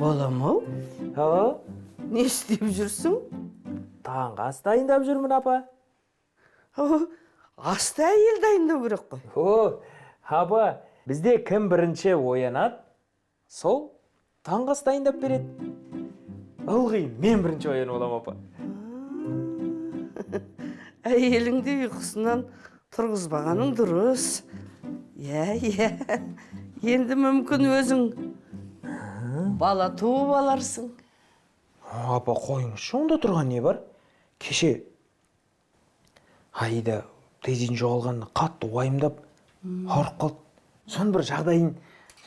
Балам-ау, не істеп жүрсің? Таңғы ас дайындап жүрмін, апа. Асты әйел дайындау керек қой. Апа, бізде кім бірінші оянады, сол таңғы ас дайындап береді. Ылғи мен бірінші оянып оламын, апа. Әйеліңді ұйқысынан тұрғызбағаның дұрыс. Иә. Енді мүмкін өзің бала туып аларсың. Апа, қойыңызшы, онда тұрған не бар? Кеше Аида тезін жоғалғанын қатты уайымдап, ауырып қалды. Соның бір жағдайын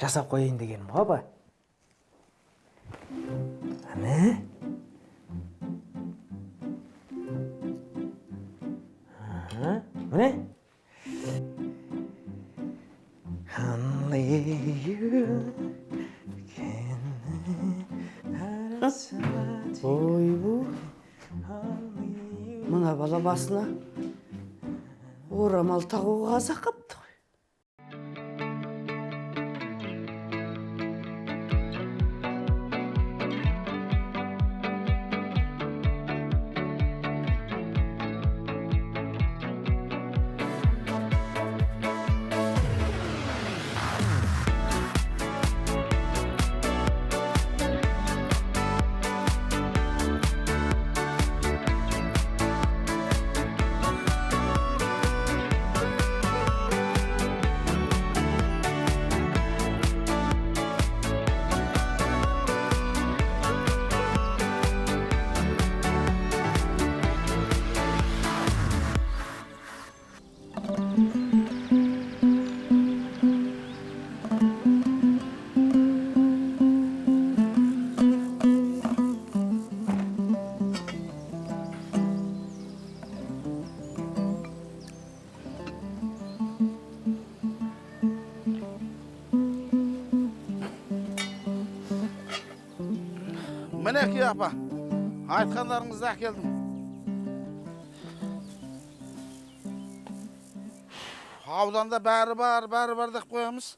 жасап қояйын дегенім ғой, апа. Ана? Міне? Only you can Ойбу, мына бала басына орамал тағуға қазақ қапты ғой. Мінеки апа, айтқандарыңызды әкелдім. Ауданда бәрі бар деп қоямыз.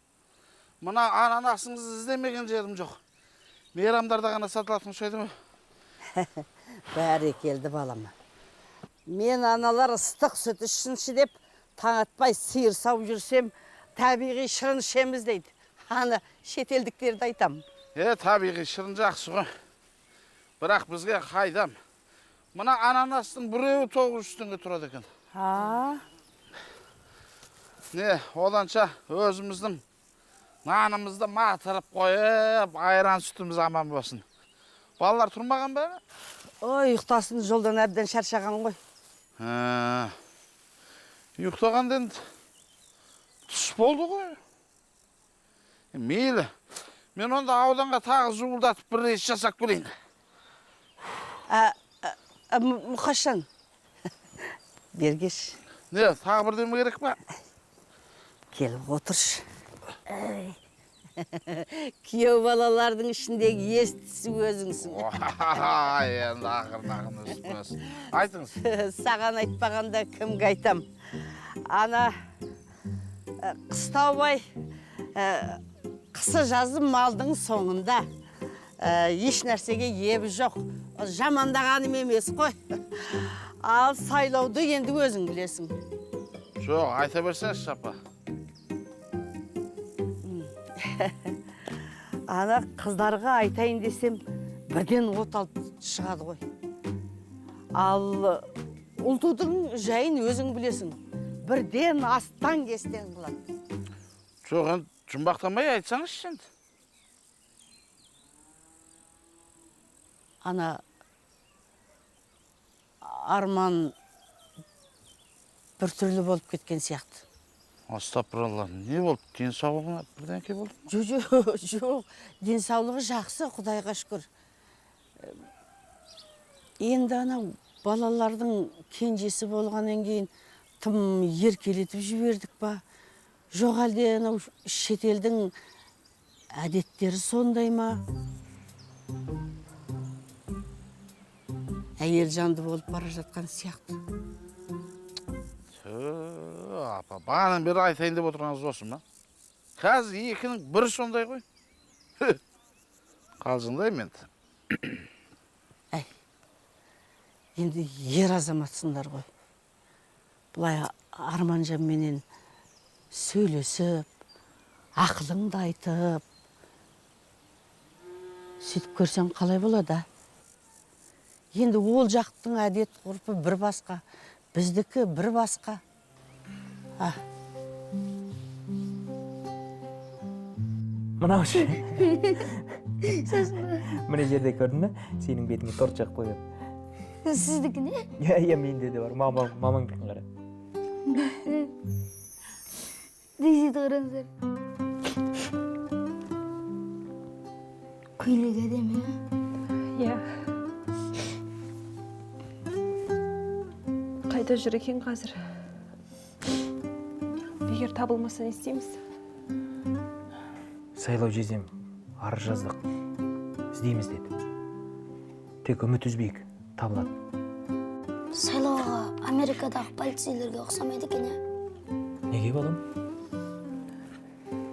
Мына ананасыңызды іздемеген жерім жоқ. Мейрамдарда ғана сатылатын шайды ма? Бәрі келді балама. Мен аналар ыстық сүт ішінші деп таң атпай сиыр сау жүрсем, табиғи шырын ішеміз дейді. Ана шетелдіктерді айтам. Табиғи шырын жақсы ғой. Бірақ бізге қайдам. Мына ананастың біреуі 900 теңге тұрады екен. Оданша өзіміздің нанымызды матырып қойып, айран сүтіміз аман болсын. Балалар тұрмаған ба? Ұйықтасын, жолдан әбден шаршаған ғой. Ұйықтағанден түс болды ғой. Мейлі, мен онда ауданға тағы жуылдатып бір рейс жасап келейін. Мұқашан, бергеш. Тағы бірдеме керек па? Келіп отыршы. Күйеу балалардың ішіндегі естісі өзіңсің. Енді ақырын өспесін. Айтыңыз. Саған айтпағанда кімге айтам? Ана қыстаубай қысы жазы малдың соңында еш нәрсеге ебі жоқ. Жамандағаным емес қой. Ал сайлауды енді өзің білесің. Жоқ, айта берсеңізші апа. Ана қыздарға айтайын десем, бірден от алып шығады ғой. Ал ұлтудың жайын өзің білесің. Бірден астан кестен қылады. Жоқ, енді жұмбақтамай айтсаңыз енді. Ана арман бір түрлі болып кеткен сияқты. Астапыралла, не болды? Денсаулығына бірдеңке болды? Жоқ, денсаулығы жақсы, Құдайға шүкір. Енді анау балалардың кенжесі болғаннан кейін тым еркелетіп жібердік па? Жоқ әлде анау шетелдің әдеттері сондай ма? Әйел жанды болып бара жатқан сияқты. Апа, бағанан бері айтайын деп отырғаныңыз осы ма? Қазір екінің бірі сондай ғой. Қалжыңдаймын енді. Әй, енді ер азаматсыңдар ғой. Бұлай Арманжан менен сөйлесіп, ақылыңды айтып, сөйтіп көрсең қалай болады? Енді ол жақтың әдет ғұрпы бір басқа, біздікі бір басқа. Мынау ше. Мына жерде көрдің бе? Сенің бетіңе торт жағып қойып. Сіздікі не? Иә, менде де бар. Мамаңдікін қара. Дейзиді қараңыздар. Көйлек әдемі, Иә. Қайда жүр екен қазір? Егер табылмаса не істейміз? Сайлау жезем, арыз жаздық. Іздейміз деді. Тек үміт үзбейік, табылады. Сайлауға Америкадағы полицейлерге ұқсамайды екен, иә? Неге балам?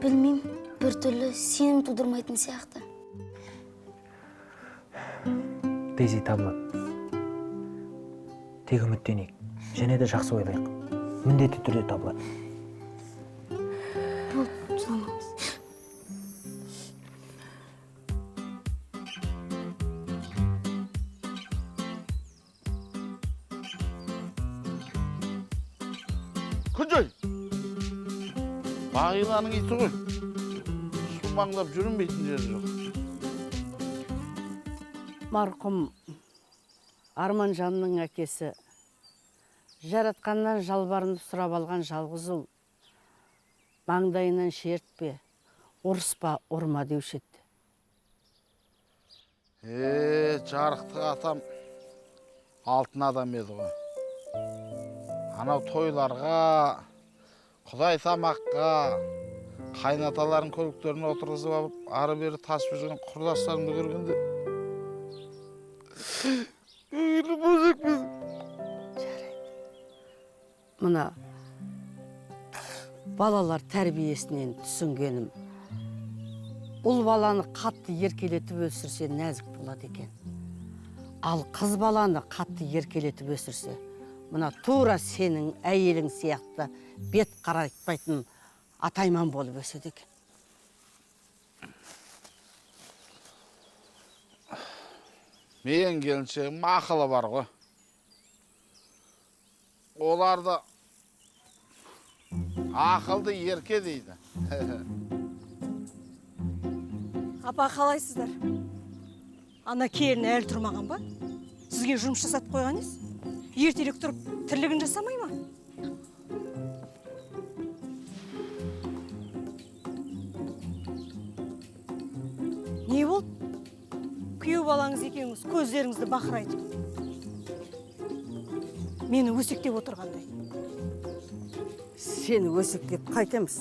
Білмейм, біртүрлі сенім тудырмайтын сияқты. Дейзи табылады. Тек үміттенейік. Және де жақсы ойлайық. Міндетті түрде табылады. Бұл жыламаңыз. Күнжой! Бағиланың иті ғой. Сумаңдап жүрінбейтін жері жоқ. Марқұм Арманжанның әкесі жаратқаннан жалбарынып сұрап алған жалғыз ұл. Маңдайынан шертпе, ұрыспа, ұрма деуші еді. Жарықтық атам алтын адам еді ғой. Анау тойларға, құдай тамаққа, қайнаталарын көліктеріне отырғызып алып, ары бері тасып жүрген құрдастарымды көргенде көңілім бөлек мен. Мына балалар тәрбиесінен түсінгенім, ұл баланы қатты еркелетіп өсірсе нәзік болады екен. Ал қыз баланы қатты еркелетіп өсірсе, мына тура сенің әйелің сияқты бет қарайтпайтын атайман болып өседі екен. Мен келіншегім ақылы бар ғой. Оларды ақылды ерке дейді. Апа, қалайсыздар? Ана келін әлі тұрмаған ба? Сізге жұмыс жасатып қойған ес? Ертерек тұрып, тірлігін жасамай ма? Не болды? Күйеу балаңыз екеуіңіз көздеріңізді бақырайтып. Мені өсектеп отырғандай. Сені өсектеп қайтеміз.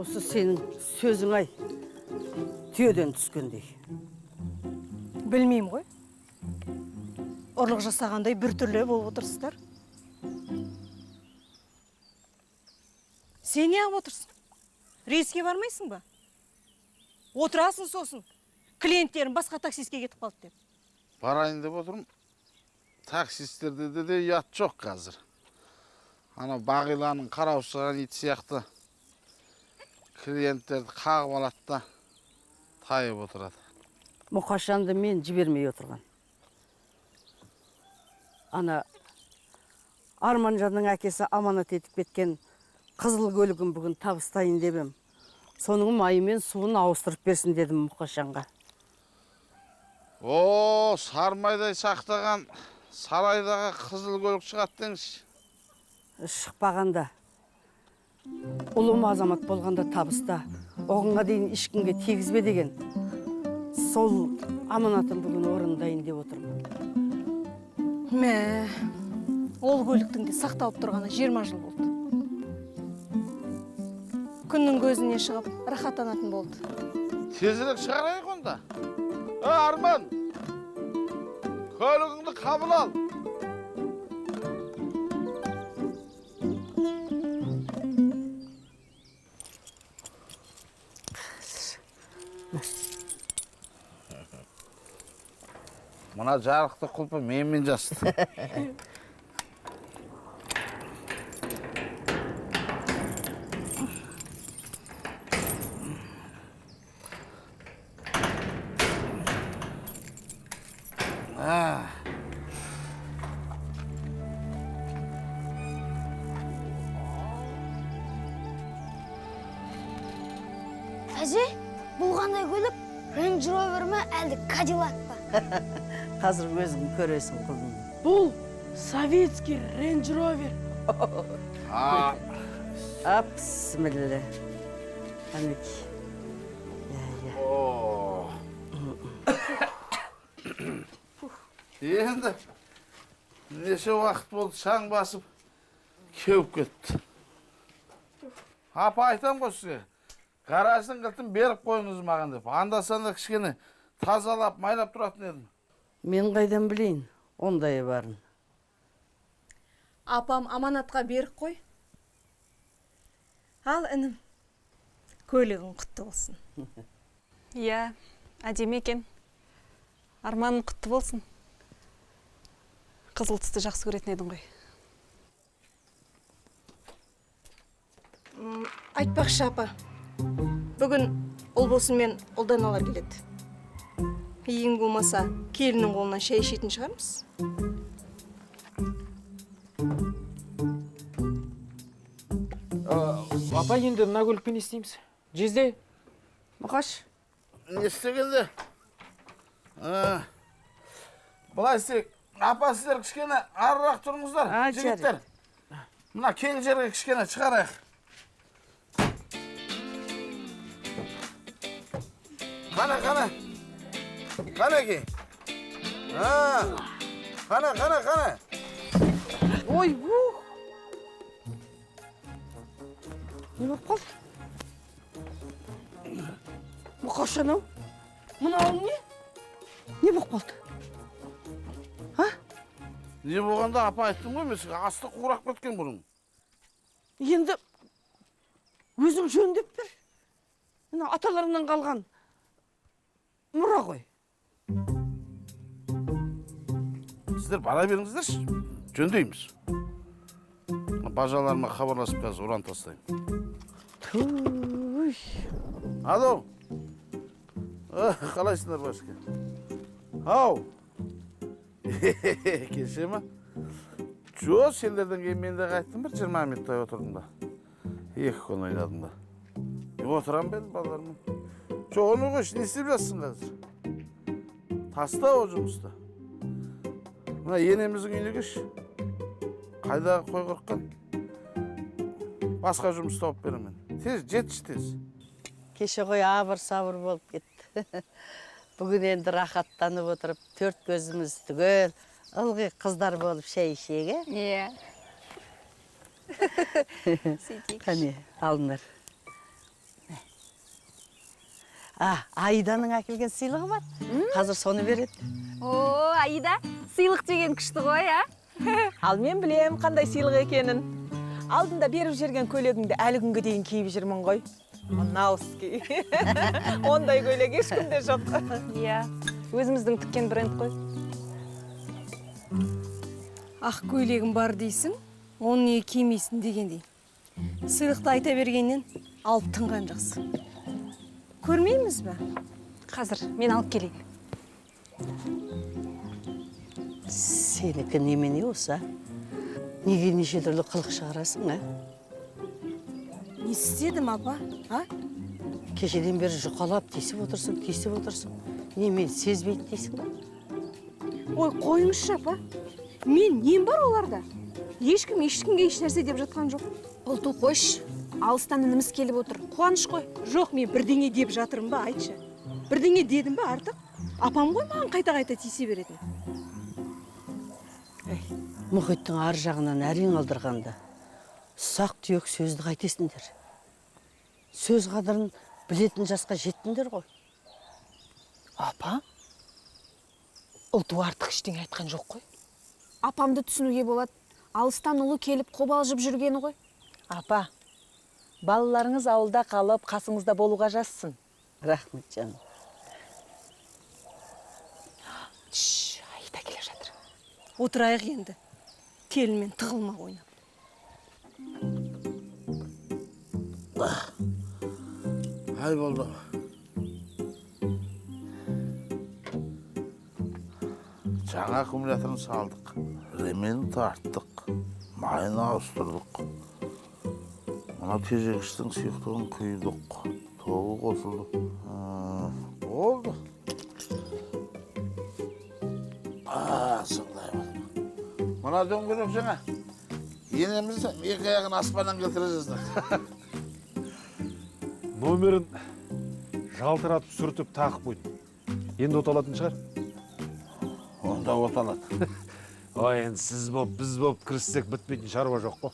Осы сенің сөзің ай, түйеден түскендей. Білмеймін ғой. Ұрлық жасағандай бір түрлі болып отырсыздар. Сен не алып отырсың? Рейске бармайсың ба? Отырасың сосын. Клиенттерін басқа таксистке кетіп қалды деп. Барайын деп отырмын. Таксистерде де ұят жоқ қазір. Ана Бағиланың қараусыған ит сияқты клиенттерді қағып алады да тайып отырады. Мұқашанды мен жібермей отырған. Ана Арманжанның әкесі аманат етіп кеткен қызыл көлігін бүгін табыстайын дебем. Соның майымен суын ауыстырып берсін дедім Мұқашанға. О, сармайдай сақтаған сарайдағы қызыл көлік шығады деңізші. Шықпағанда, ұлым азамат болғанда табыста, оғынға дейін ешкімге тегізбе деген. Сол аманатын бүгін орындайын деп отырмын. Мә, ол көліктің де сақталып тұрғаны 20 жыл болды. Күннің көзіне шығып, рахаттанатын болды. Тезірек шығарайық онда. Арман, көлігіңді қабыл ал. Мына жарықты құлпы менімен жасты. Әже, бұл қандай көлік? Range Rover ма, әлде Cadillac па? Қазір өзің көресің қызым. Бұл советский Range Rover. Бісміллә. Әнеки. Енді неше уақыт болды шаң басып кеуіп кетті. Апа айтам ғой сізге, гараждың кілтін беріп қойыңыз маған деп. Анда-санда кішкене тазалап, майлап тұратын едім. Мен қайдан білейін, ондай барын. Апам аманатқа беріп қой. Ал інім, көлігің құтты болсын. Иә, әдемі екен. Арманың құтты болсын. Қызыл түсті жақсы көретін едің ғой. Айтпақшы апа, бүгін ұл болсын мен ұлдан алар келеді. Ең болмаса, келінің қолынан шай ішетін шығармыз. Апа, енді мына көлікпен не істейміз? Жезде? Мұқаш, Не істегенде? Былай істейік. Апа, сіздер кішкене арырақ тұрыңыздар, жігіттер. Мына кең жерге кішкене шығарайық. Қана. Қана ке. Қана. ой, не болып қалды? Мұқаш анау? Мынау не? Не болып қалды? Не болғанда апа айттым ғой, мен сізге асты қурап кеткен бұның. Енді өзің жөндеп бер. Мына аталарыңнан қалған мұра ғой. Сіздер бара беріңіздерші, жөндейміз. Бажаларыма хабарласып қазір ұран тастаймын. Туй. Алло. Қалайсыңдар башка? Ау. Кеше ма? Жо, сендерден кейін мен де қайттым, бір 20 минуттай отырдым да. 2 күн ойнадым да. Отырам ben балаларыммен. Жо, оны қойшы, не істеп жатсың қазір? Таста о жұмыста. Мына енеміздің үйіне кеш. Қайдағы қой қырыққан? Басқа жұмыс тауып беремін. Тез, жетші тез. Кеше ғой абыр-сабыр болып кетті. Бүгін енді рахаттанып отырып, 4 көзіміз түгел, ылғи қыздар болып шай ішеге. Иә. Қане, алыңдар. Айданың әкелген сыйлығы бар. Қазір соны береді. О, Аида, сыйлық деген күшті ғой, а? Ал мен білем қандай сыйлық екенін. Алдында беріп жерген көйлегіңді әлі күнге дейін киіп жүрмін ғой. Науски. Ондай көйлек ешкімде жоқ. Иә, өзіміздің тіккен бренд қой. Ақ көйлегім бар дейсің, оны неге кимейсің дегендей. Сыйлықты айта бергеннен алып тынған жақсы. Көрмейміз бе? Қазір мен алып келейін. Сенікі немене осы? Неге неше түрлі қылық шығарасың, Не істедім, апа? Кешеден бері жұқалап тесіп отырсың. Не, мен сезбейді дейсің ба? Ой, қойыңызшы, апа. Мен нем бар оларда? Ешкімге еш нәрсе деп жатқан жоқ. Ұлту қойш, алыстан ініміз келіп отыр. Қуаныш қой. Жоқ, мен бірдеңе деп жатырмын ба, айтшы. Бірдеңе дедім ба артық? Апам ғой маған қайта-қайта тисе беретін. Мұхиттың ар жағынан әрең алдырғанда, ұсақ түйек сөзді қайтесіңдер. Сөз қадірін білетін жасқа жеттіңдер ғой. Апа, ұлту артық ештеңе айтқан жоқ қой. Апамды түсінуге болады. Алыстан ұлы келіп қобалжып жүргені ғой. Апа, балаларыңыз ауылда қалып, қасыңызда болуға жазсын. Рахмет жаным. Отырайық енді. Келінмен тығылма ойнап. Ай болды. Жаңа аккумуляторын салдық. Ремен тарттық. Майын ауыстырдық. Мына тежегіштің сұйықтығын құйдық. Тоғы қосылды. Болды. Сондай болды. Мына дөңгелек жаңа. Енемізді екі аяғын аспаннан келтіре жаздық. Номерін жалтыратып сүртіп тақып қойдым. Енді оталатын шығар. Онда оталады. Ой, енді сіз боп, біз боп кіріссек бітпейтін шаруа жоқ қой.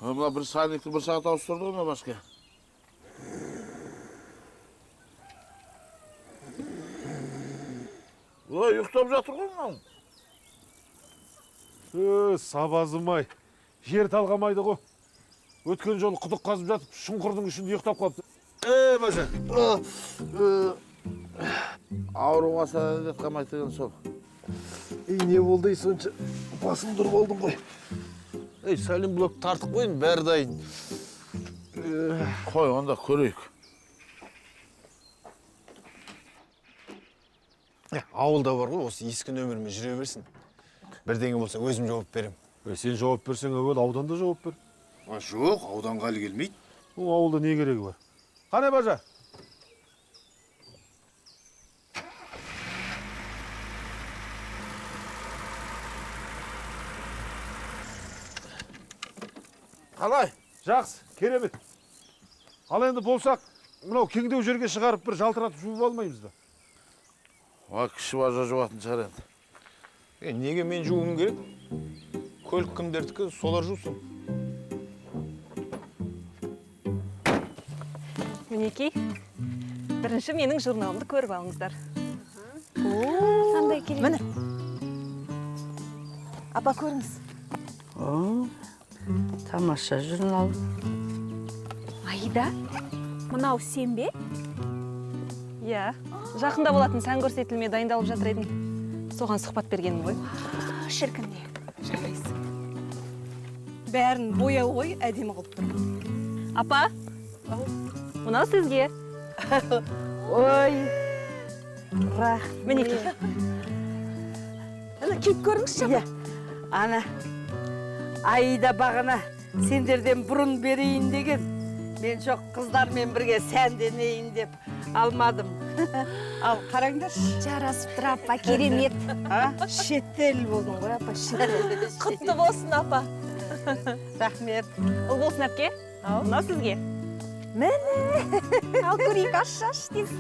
Мына бір сағатты бір сағат ауыстырды ғой башқа. Ой, ұйықтап жатыр ғой мынау. Сабазым-ай, жер талғамайды ғой. Өткен жолы құдық қазып жатып, шұңқырдың ішінде ұйықтап қалыпты. Баша. Ауруға сәлемдет қамайды деген сол. Не болды сонша басым тұр болдың ғой. Сәлем блок тартып қойын, бәрі дайын. Қой, онда көрейік. Ауылда бар ғой, осы ескі нөмірмен жүре берсін. Бірдеңе болса өзім жауап берем. Сен жауап берсең, әуел ауданда жауап бер. Жоқ, ауданға әлі келмейді. Ол ауылда не керегі бар? Қане Бажа? Қалай? Жақсы, керемет. Ал енді болсақ, мынау кеңдеу жерге шығарып бір жалтыратып жуып алмаймыз да. Кіші Бажа жуатын шығар енді. Неге мен жуым керек? Көлік кімдердікі, солар жусын. Мінекей, бірінші менің журналымды көріп алыңыздар. Қандай керек? Міне. Апа көріңіз. Тамаша журнал. Айда, мынау сен бе? Иә, жақында болатын сән көрсетілме дайындалып жатыр едім. Соған сұхбат бергенім ғой. Шіркін не, жарайсың. Бәрін бояу ғой, әдемі қылып тұр. Апа, мынау сізге. Ой, рахмет. Мінекей. Ана киіп көріңізші. Иә, ана, Айда бағана сендерден бұрын берейін деген. Мен жоқ қыздармен бірге сәнденейін деп алмадым. Ал қараңдаршы. Жарасып тұр апа, керемет. Шеттел болдың ғой, апа, шеттел. Құтты болсын, апа. Рахмет. Ұл болсын, әпке. Мынау сізге. Ал көрейік, аш дейсіз.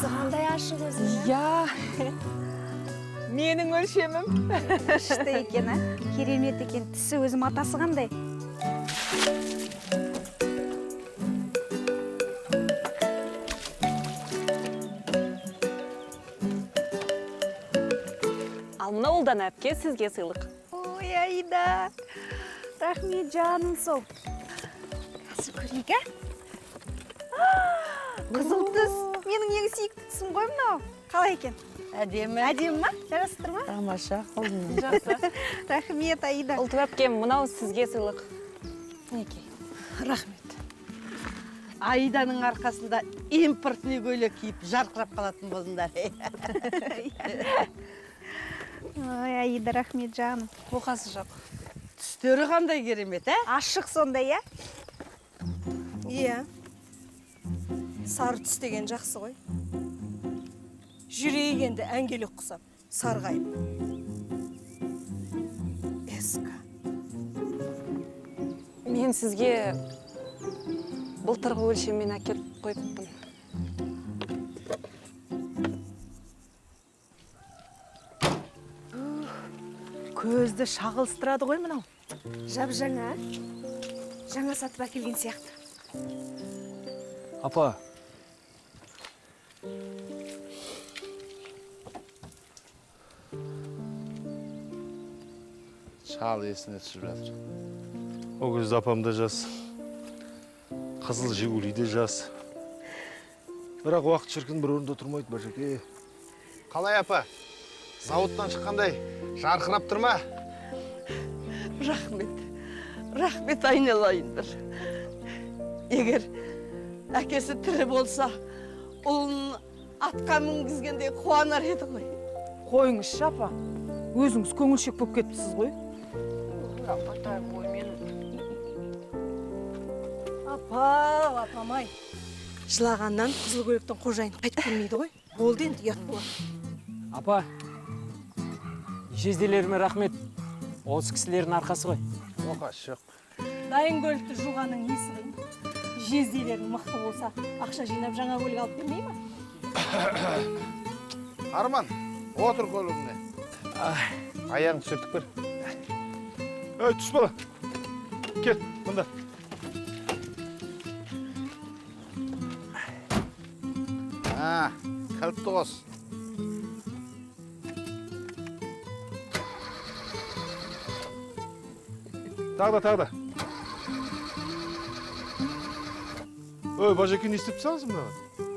Қандай ашық өзің, Я, менің өлшемім. Күшті екен, керемет екен. Тісі өзім атасы қандай. Ал мына ұлдан әпке сізге сыйлық. Ой, Айда, рахмет жаным сол. Қазір көрейік, Қызыл түс, менің ең сүйікті түсім ғой мынау. Қалай екен? Әдемі. Әдемі ма? Жарасып тұр ма? Тамаша қолын. Жақсы. Рахмет, Айда. Ұлту әпкем, мынау сізге сыйлық. Мінекей. Рахмет. Айданың арқасында импортный көйлек киіп жарқырап қалатын болдыңдар. Ой, Айда, рахмет жаным. Оқасы жоқ. Түстері қандай керемет, Ашық сондай, Иә. Сары түс деген жақсы ғой. Жүрейік енді әңгелек құсап, сарғайып. Эска. Мен сізге былтырғы өлшеммен әкеліп қойыппын. Көзді шағылыстырады ғой мынау. Жап-жаңа. Жаңа сатып әкелген сияқты. Апа, Шал есіне түсіп жатыр. О кезде апам да жас. Қызыл Жигули де жас. Бірақ уақыт шіркін бір орында тұрмайды Бажеке. Қалай апа? Зауыттан шыққандай жарқырап тұрма? Рахмет айналайындар. Егер әкесі тірі болса, ұлын атқа мінгізгендей қуанар еді ғой. Қойыңызшы апа. Өзіңіз көңілшек болып кеттісіз ғой. Апам-ай. Жылағаннан қызыл көйлектің қожайын қайтып келмейді ғой. Болды енді, ұят болады. Апа, жезделеріме рахмет. Осы кісілердің арқасы ғой. Оқасы жоқ. Дайын көлікті жуғаның несі қиын. Жездейлерің мықты болса, ақша жинап жаңа көлік алып бермей ма? Арман, отыр көлігіне. Аяғын түсіртіп көр. Ей, түс бала. Кел, мұнда. Кілтті қос. Тағы да. Ой, Бажеке, не істеп тастаңыз мынаған?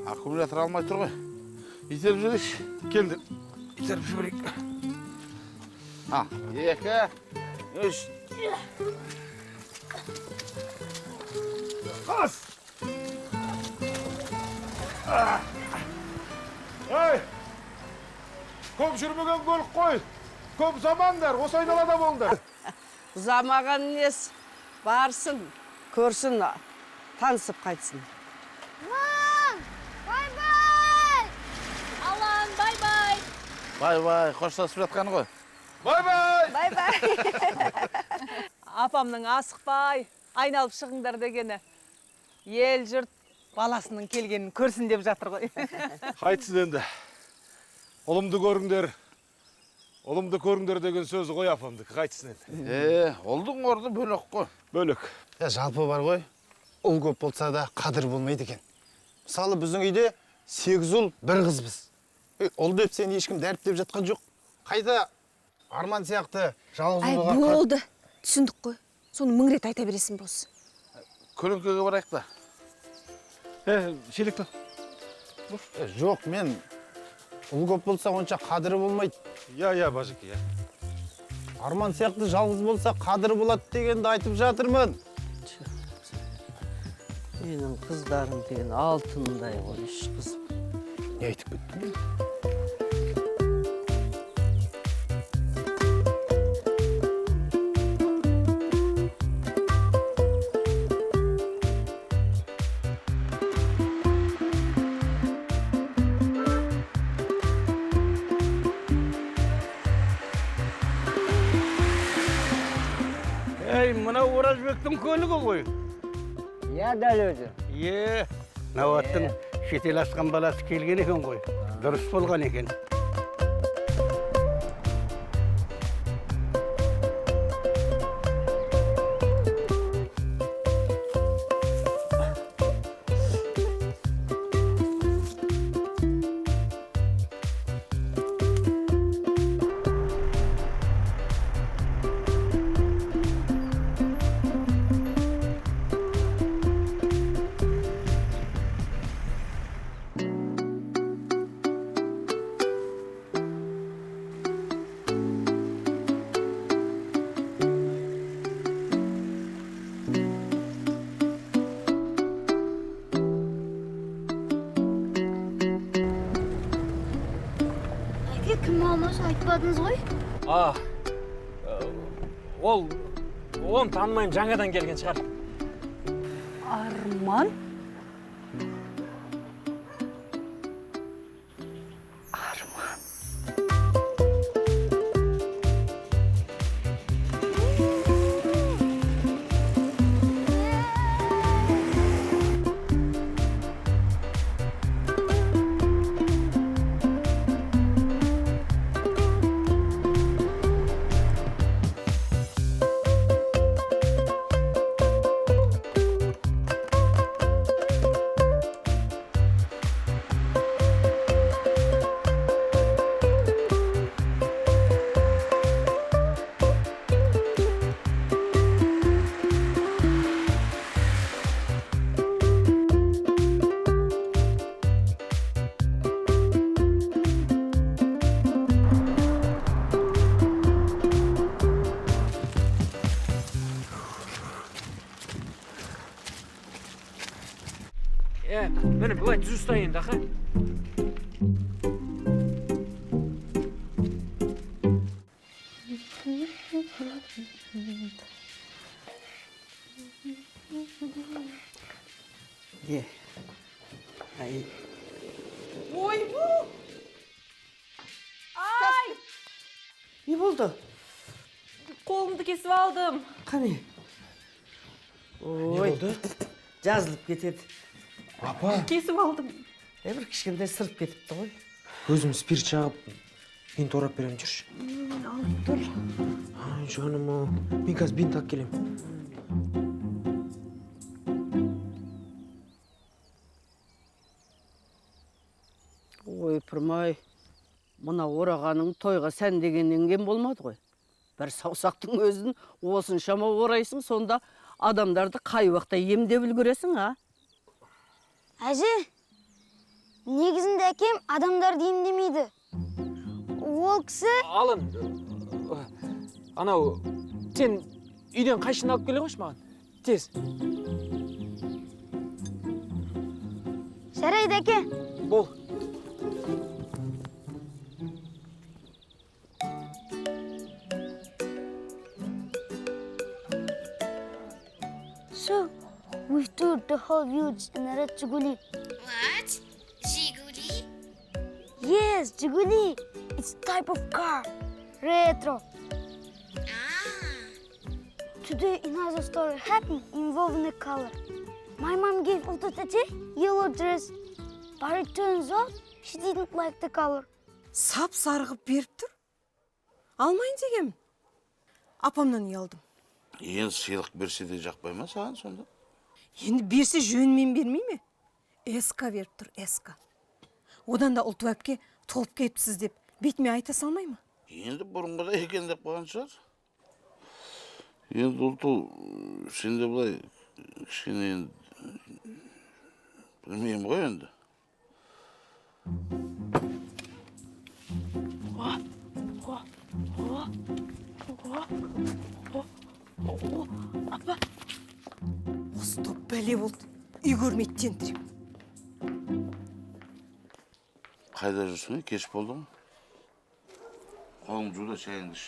Аккумулятор алмай тұр ғой. Итеріп жүрейікші. Келді. Итеріп жіберейік. 2, 3. Қас! Ей! Көп жүрмеген көлік қой. Көп замандар, осы айналада болыңдар. Замаған нес барсын, көрсін, танысып қайтсын. Мам! Бай-бай! Алан, бай-бай. Бай-бай, қоштасып жатқаны ғой. Бай-бай! Апамның асықпай, айналып шығыңдар дегені. Ел жұрт баласының келгенін көрсін деп жатыр ғой. Қайтсын енді. Ұлымды көріңдер деген сөзі ғой апамдікі. Қайтсын енді. Олдың орны бөлек қой. Бөлек. Жалпы бар ғой, ұл көп болса да қадір болмайды екен. Мысалы, біздің үйде 8 ұл, 1 қызбыз. Ұл деп сені ешкім дәріптеп жатқан жоқ. Қайда Арман сияқты жалғыз Ай, болған болды. Түсіндік қой. Соны 1000 рет айта бересің бос. Көлеңкеге барайық та. Шелекті. Жоқ, мен ұл көп болса онша қадірі болмайды. Я, Бажеке, я. Арман сияқты жалғыз болса қадірі болады дегенді айтып жатырмын. Менің қыздарым деген алтындай ғой, қыз. Не айтып кеттің? Мына Оразбектің көлігі ғой. Я, дәл өзі. Науаттың шетел асқан баласы келген екен ғой. Дұрыс болған екен. Кім алмас айтпадыңыз ғой? Оны танымаймын, жаңадан келген шығар. Арман? Міне былай түз ұстайын да, ха? Ай, Ойбу! Ай! не болды? Қолымды кесіп алдым. Қане? Ой, жазылып кетеді. Апа, Кесіп алдым. Бір кішкентай сырып кетіпті ғой. өзім спирт жағып, бинт орап берем жүрші. Алып тұр. Ай, жаным, мен қазір бинт ақ келем. Ой, пырмай, мына орағаның тойға сән дегеннен кем болмады ғой. Бір саусақтың өзін осыншама орайсың, сонда адамдарды қай уақытта емдеп үлгересің, а? Әже, негізінде әкем адамдарды емдемейді. Ол кісі... Алын, анау, сен үйден қайшын алып келе қойшы маған. Тез. Жарайды, әке. Бол. So, we toured the whole village in a red Jiguli. What? Жигули? Yes, Jiguli. It's type of car. Retro. Today another story happened involving a color. My mom gave Utatache yellow dress, but it turns out she didn't like the color. Сап сарғып беріп тұр. Алмайын дегем. Апамнан ұялдым. Енді сыйлық берсе де жақпай ма саған сонда? Енді берсе жөнмен бермей ме? Эска беріп тұр, эска. Одан да ұлту әпке толып кетіпсіз деп бетіме айта салмай ма? Енді бұрынғыда екен деп қойған шығар. Енді ұлту, сен де былай кішкене енді білмеймін ғой енді. Апа, осы топ бәле болды. Үй көрмейді тентірек. Қайда жүрсің, кеш болды ма? Қолың жуда шайыңды іш.